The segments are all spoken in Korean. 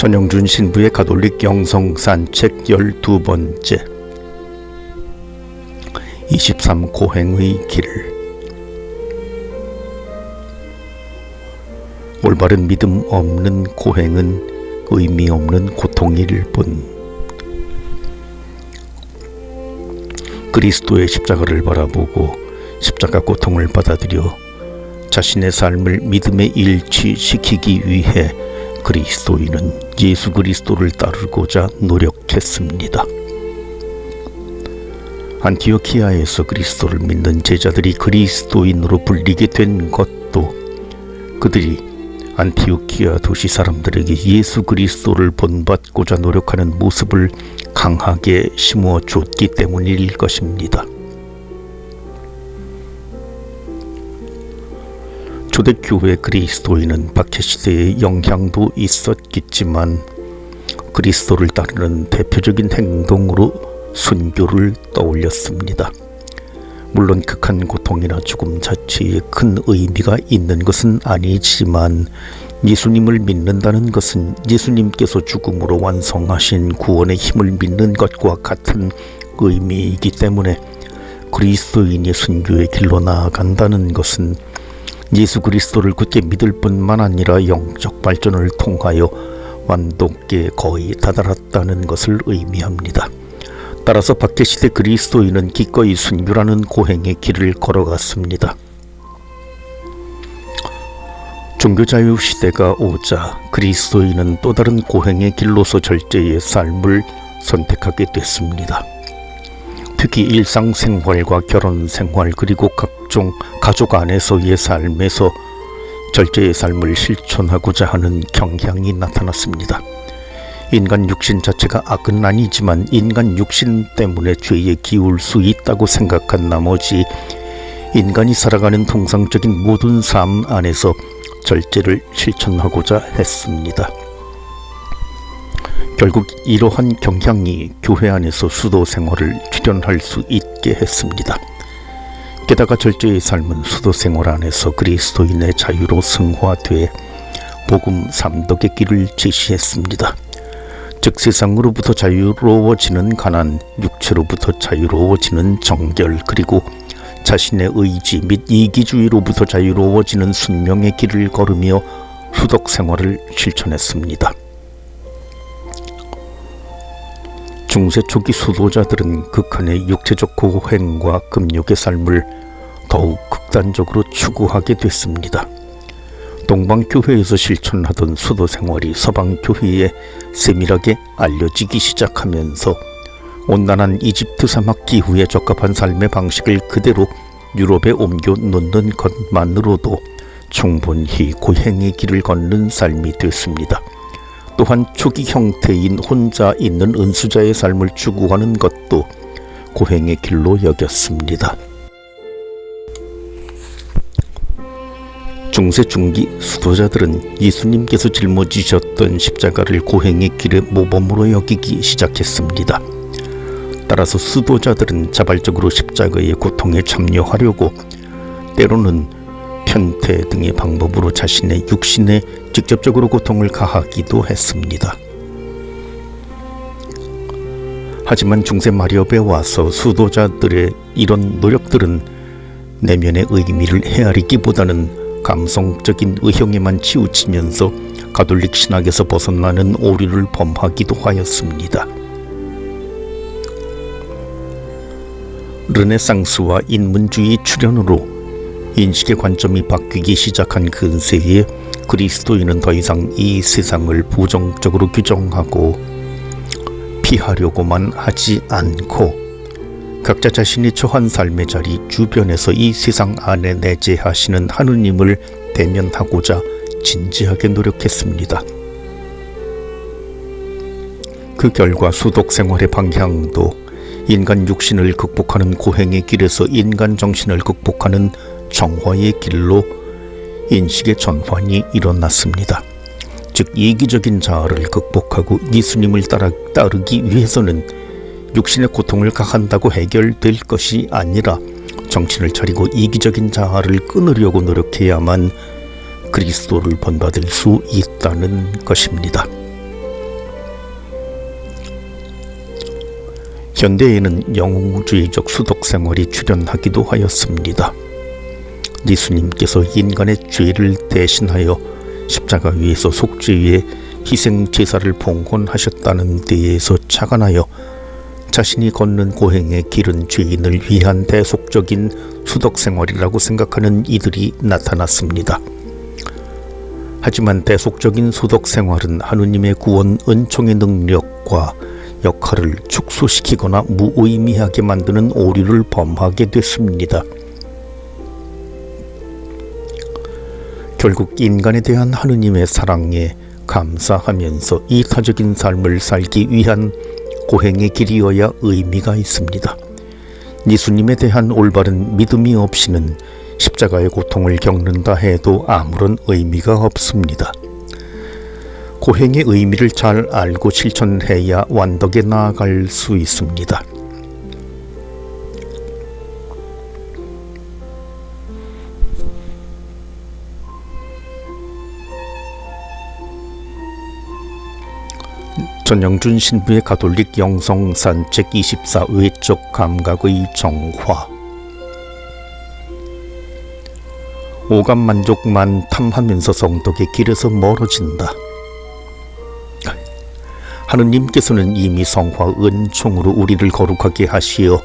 전영준 신부의 가톨릭 영성산책 12번째 23 고행의 길. 올바른 믿음 없는 고행은 의미 없는 고통일 뿐. 그리스도의 십자가를 바라보고 십자가 고통을 받아들여 자신의 삶을 믿음에 일치시키기 위해 그리스도인은 예수 그리스도를 따르고자 노력했습니다. 안티오키아에서 그리스도를 믿는 제자들이 그리스도인으로 불리게 된 것도 그들이 안티오키아 도시 사람들에게 예수 그리스도를 본받고자 노력하는 모습을 강하게 심어 줬기 때문일 것입니다. 초대교회 그리스도인은 박해시대의 영향도 있었겠지만 그리스도를 따르는 대표적인 행동으로 순교를 떠올렸습니다. 물론 극한 고통이나 죽음 자체에 큰 의미가 있는 것은 아니지만 예수님을 믿는다는 것은 예수님께서 죽음으로 완성하신 구원의 힘을 믿는 것과 같은 의미이기 때문에 그리스도인이 순교의 길로 나아간다는 것은 예수 그리스도를 굳게 믿을 뿐만 아니라 영적 발전을 통하여 완독에 거의 다다랐다는 것을 의미합니다. 따라서 박해시대 그리스도인은 기꺼이 순교라는 고행의 길을 걸어갔습니다. 종교자유 시대가 오자 그리스도인은 또 다른 고행의 길로서 절제의 삶을 선택하게 됐습니다. 특히 일상생활과 결혼생활 그리고 각종 가족 안에서의 삶에서 절제의 삶을 실천하고자 하는 경향이 나타났습니다. 인간 육신 자체가 악은 아니지만 인간 육신 때문에 죄에 기울 수 있다고 생각한 나머지 인간이 살아가는 통상적인 모든 삶 안에서 절제를 실천하고자 했습니다. 결국 이러한 경향이 교회 안에서 수도 생활을 실현할 수 있게 했습니다. 게다가 절제의 삶은 수도 생활 안에서 그리스도인의 자유로 승화돼 복음 삼덕의 길을 제시했습니다. 즉 세상으로부터 자유로워지는 가난, 육체로부터 자유로워지는 정결, 그리고 자신의 의지 및 이기주의로부터 자유로워지는 순명의 길을 걸으며 수덕 생활을 실천했습니다. 중세 초기 수도자들은 극한의 육체적 고행과 금욕의 삶을 더욱 극단적으로 추구하게 됐습니다. 동방교회에서 실천하던 수도 생활이 서방교회에 세밀하게 알려지기 시작하면서 온난한 이집트 사막 기후에 적합한 삶의 방식을 그대로 유럽에 옮겨 놓는 것만으로도 충분히 고행의 길을 걷는 삶이 됐습니다. 또한 초기 형태인 혼자 있는 은수자의 삶을 추구하는 것도 고행의 길로 여겼습니다. 중세 중기 수도자들은 예수님께서 짊어지셨던 십자가를 고행의 길의 모범으로 여기기 시작했습니다. 따라서 수도자들은 자발적으로 십자가의 고통에 참여하려고 때로는 편퇴 등의 방법으로 자신의 육신에 직접적으로 고통을 가하기도 했습니다. 하지만 중세 마렵에 와서 수도자들의 이런 노력들은 내면의 의미를 헤아리기보다는 감성적인 의형에만 치우치면서 가톨릭 신학에서 벗어나는 오류를 범하기도 하였습니다. 르네상스와 인문주의 출현으로 인식의 관점이 바뀌기 시작한 근세에 그리스도인은 더 이상 이 세상을 부정적으로 규정하고 피하려고만 하지 않고 각자 자신이 처한 삶의 자리 주변에서 이 세상 안에 내재하시는 하느님을 대면하고자 진지하게 노력했습니다. 그 결과 수독 생활의 방향도 인간 육신을 극복하는 고행의 길에서 인간 정신을 극복하는 정화의 길로 인식의 전환이 일어났습니다. 즉 이기적인 자아를 극복하고 예수님을 따르기 위해서는 육신의 고통을 가한다고 해결될 것이 아니라 정신을 차리고 이기적인 자아를 끊으려고 노력해야만 그리스도를 본받을 수 있다는 것입니다. 현대에는 영웅주의적 수독 생활이 출현하기도 하였습니다. 예수님께서 인간의 죄를 대신하여 십자가 위에서 속죄 위에 희생 제사를 봉헌하셨다는 데에서 착안하여 자신이 걷는 고행의 길은 죄인을 위한 대속적인 수독 생활이라고 생각하는 이들이 나타났습니다. 하지만 대속적인 수독 생활은 하느님의 구원 은총의 능력과 역할을 축소시키거나 무의미하게 만드는 오류를 범하게 됐습니다. 결국 인간에 대한 하느님의 사랑에 감사하면서 이타적인 삶을 살기 위한 고행의 길이어야 의미가 있습니다. 예수님에 대한 올바른 믿음이 없이는 십자가의 고통을 겪는다 해도 아무런 의미가 없습니다. 고행의 의미를 잘 알고 실천해야 완덕에 나아갈 수 있습니다. 전영준 신부의 가톨릭 영성산책 24 외적 감각의 정화. 오감 만족만 탐하면서 성덕의 길에서 멀어진다. 하느님께서는 이미 성화 은총으로 우리를 거룩하게 하시어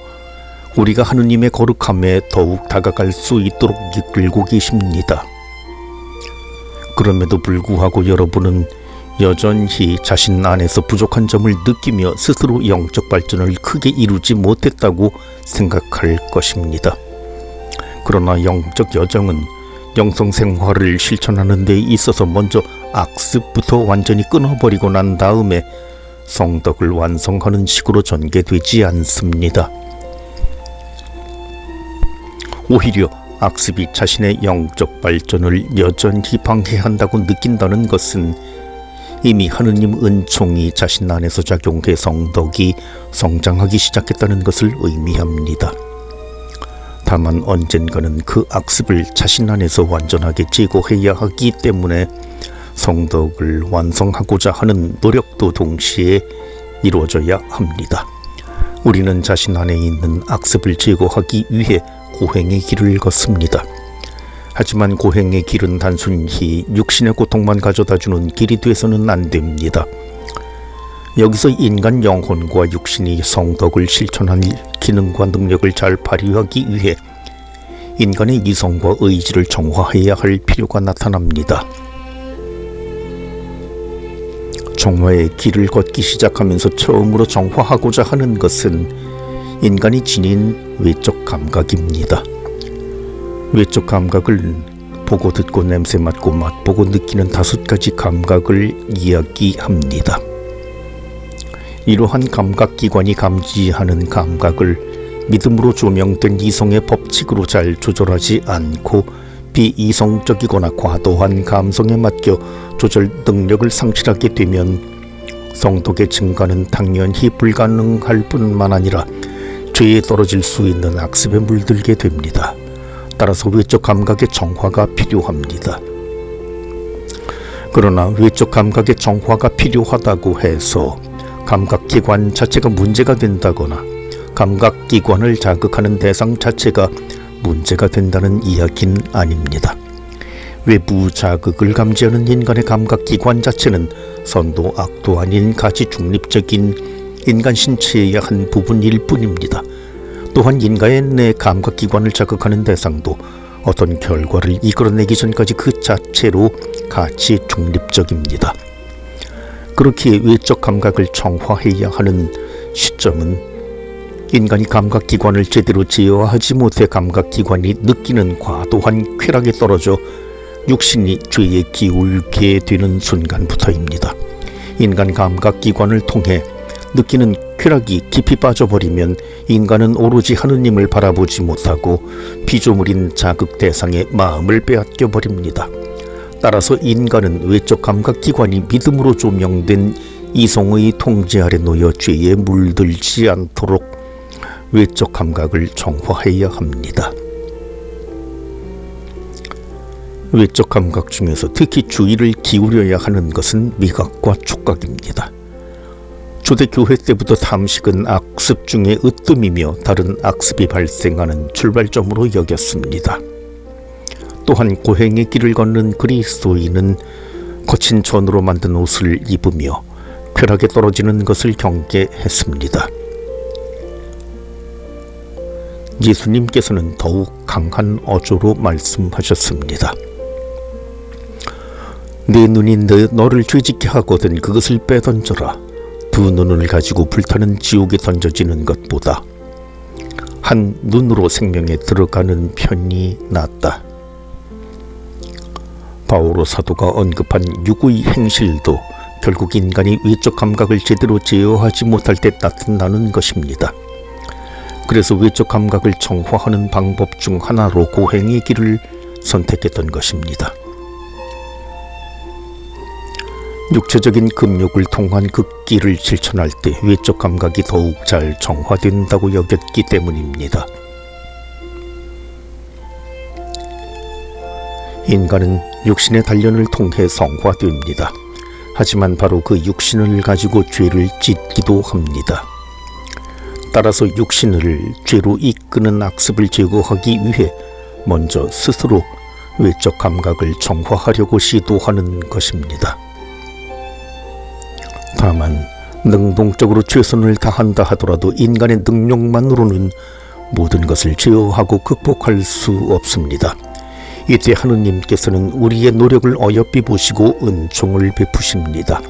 우리가 하느님의 거룩함에 더욱 다가갈 수 있도록 이끌고 계십니다. 그럼에도 불구하고 여러분은 여전히 자신 안에서 부족한 점을 느끼며 스스로 영적 발전을 크게 이루지 못했다고 생각할 것입니다. 그러나 영적 여정은 영성 생활을 실천하는 데 있어서 먼저 악습부터 완전히 끊어버리고 난 다음에 성덕을 완성하는 식으로 전개되지 않습니다. 오히려 악습이 자신의 영적 발전을 여전히 방해한다고 느낀다는 것은 이미 하느님 은총이 자신 안에서 작용해 성덕이 성장하기 시작했다는 것을 의미합니다. 다만 언젠가는 그 악습을 자신 안에서 완전하게 제거해야 하기 때문에 성덕을 완성하고자 하는 노력도 동시에 이루어져야 합니다. 우리는 자신 안에 있는 악습을 제거하기 위해 고행의 길을 걷습니다. 하지만 고행의 길은 단순히 육신의 고통만 가져다주는 길이 돼서는 안 됩니다. 여기서 인간 영혼과 육신이 성덕을 실천할 기능과 능력을 잘 발휘하기 위해 인간의 이성과 의지를 정화해야 할 필요가 나타납니다. 정화의 길을 걷기 시작하면서 처음으로 정화하고자 하는 것은 인간이 지닌 외적 감각입니다. 외적 감각을 보고 듣고 냄새 맡고 맛보고 느끼는 5가지 감각을 이야기합니다. 이러한 감각기관이 감지하는 감각을 믿음으로 조명된 이성의 법칙으로 잘 조절하지 않고 비이성적이거나 과도한 감성에 맡겨 조절 능력을 상실하게 되면 성덕의 증가는 당연히 불가능할 뿐만 아니라 죄에 떨어질 수 있는 악습에 물들게 됩니다. 따라서 외적 감각의 정화가 필요합니다. 그러나 외적 감각의 정화가 필요하다고 해서 감각기관 자체가 문제가 된다거나 감각기관을 자극하는 대상 자체가 문제가 된다는 이야기는 아닙니다. 외부 자극을 감지하는 인간의 감각기관 자체는 선도 악도 아닌 가치 중립적인 인간 신체의 한 부분일 뿐입니다. 또한 인간의 감각기관을 자극하는 대상도 어떤 결과를 이끌어내기 전까지 그 자체로 가치 중립적입니다. 그렇기에 외적 감각을 정화해야 하는 시점은 인간이 감각기관을 제대로 제어하지 못해 감각기관이 느끼는 과도한 쾌락에 떨어져 육신이 죄에 기울게 되는 순간부터입니다. 인간 감각기관을 통해 느끼는 쾌락이 깊이 빠져버리면 인간은 오로지 하느님을 바라보지 못하고 피조물인 자극 대상의 마음을 빼앗겨버립니다. 따라서 인간은 외적 감각기관이 믿음으로 조명된 이성의 통제 아래 놓여 죄에 물들지 않도록 외적 감각을 정화해야 합니다. 외적 감각 중에서 특히 주의를 기울여야 하는 것은 미각과 촉각입니다. 초대교회 때부터 탐식은 악습 중에 으뜸이며 다른 악습이 발생하는 출발점으로 여겼습니다. 또한 고행의 길을 걷는 그리스도인은 거친 천으로 만든 옷을 입으며 쾌락에 떨어지는 것을 경계했습니다. 예수님께서는 더욱 강한 어조로 말씀하셨습니다. 네 눈이 너를 죄짓게 하거든 그것을 빼던져라. 두 눈을 가지고 불타는 지옥에 던져지는 것보다 한 눈으로 생명에 들어가는 편이 낫다. 바오로 사도가 언급한 육의 행실도 결국 인간이 외적 감각을 제대로 제어하지 못할 때 나타나는 것입니다. 그래서 외적 감각을 정화하는 방법 중 하나로 고행의 길을 선택했던 것입니다. 육체적인 금욕을 통한 그 길을 실천할 때 외적 감각이 더욱 잘 정화된다고 여겼기 때문입니다. 인간은 육신의 단련을 통해 성화됩니다. 하지만 바로 그 육신을 가지고 죄를 짓기도 합니다. 따라서 육신을 죄로 이끄는 악습을 제거하기 위해 먼저 스스로 외적 감각을 정화하려고 시도하는 것입니다. 다만 능동적으로 최선을 다한다 하더라도 인간의 능력만으로는 모든 것을 제어하고 극복할 수 없습니다. 이때 하느님께서는 우리의 노력을 어여삐 보시고 은총을 베푸십니다.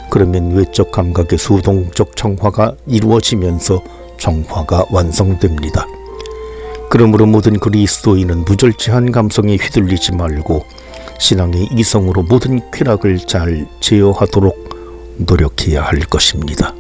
그러면 외적 감각의 수동적 정화가 이루어지면서 정화가 완성됩니다. 그러므로 모든 그리스도인은 무절제한 감성에 휘둘리지 말고 신앙의 이성으로 모든 쾌락을 잘 제어하도록 노력해야 할 것입니다.